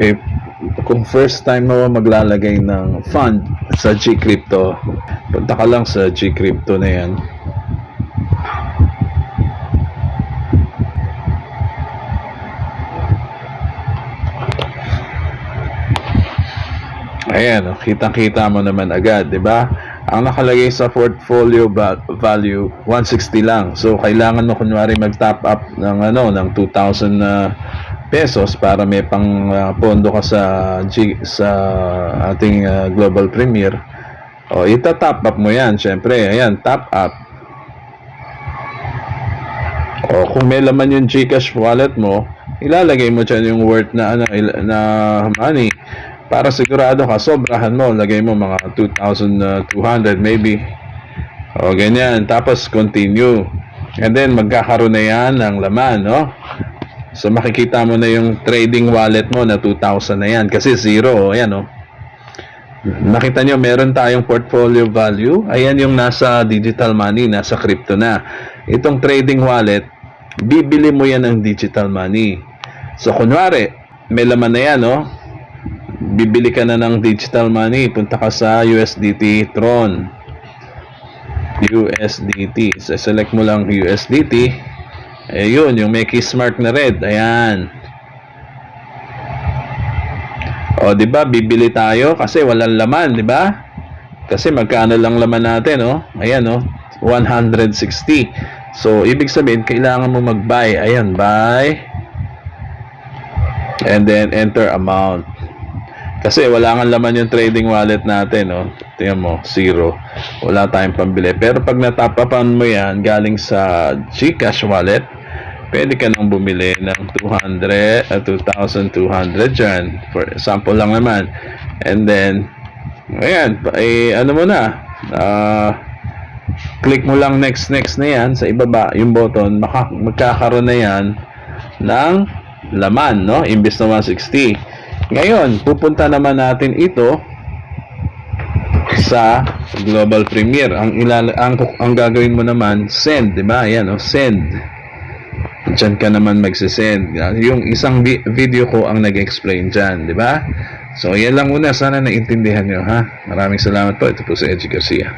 Eh, kung first time mo maglalagay ng fund sa Gcrypto, punta ka lang sa Gcrypto na yan. Ayan, kitang-kita mo naman agad, 'di ba? Ang nakalagay sa portfolio value 160 lang. So kailangan mo kunwari mag-top up ng ng 2,000 pesos para may pang pondo ka sa ating Global Premier. O ita-top up mo 'yan, syempre. Ayan, top up. O kung may laman yung GCash wallet mo, ilalagay mo dyan yung worth na na money. Para sigurado ka, sobrahan mo, lagay mo mga 2,200 maybe. O ganyan, tapos continue. And then magkakaroon na yan ng laman, no? So makikita mo na yung trading wallet mo na 2,000 na yan kasi zero, ayan, no? Nakita nyo, meron tayong portfolio value. Ayan yung nasa digital money, nasa crypto na. Itong trading wallet, bibili mo yan ng digital money. So kunwari, may laman na yan, no? Bibili ka na ng digital money, punta ka sa USDT Tron. USDT. So, select mo lang USDT. Ayun, yung may kiss mark na red. Ayan. O, di ba? Bibili tayo kasi walang laman, di ba? Kasi magkano lang laman natin, no? Ayan, no? 160. So, ibig sabihin, kailangan mo mag-buy. Ayan, buy. And then, enter amount. Kasi wala nga laman yung trading wallet natin, no? Tingnan mo, zero. Wala tayong pambili. Pero pag natapapan mo yan, galing sa GCash wallet, pwede ka nang bumili ng 2,200 dyan. For example lang naman. And then, ayan, ano mo na, click mo lang next na yan, sa ibaba, yung button, magkakaroon na yan ng laman, no? Imbis na 160. Ngayon, pupunta naman natin ito sa Global Premier. Ang gagawin mo naman, send, 'di ba? Ayan, send. Diyan ka naman magse-send. Yung isang video ko ang nag-explain diyan, 'di ba? So, yan lang muna, sana naintindihan niyo, ha. Maraming salamat po. Ito po si Edgy Garcia.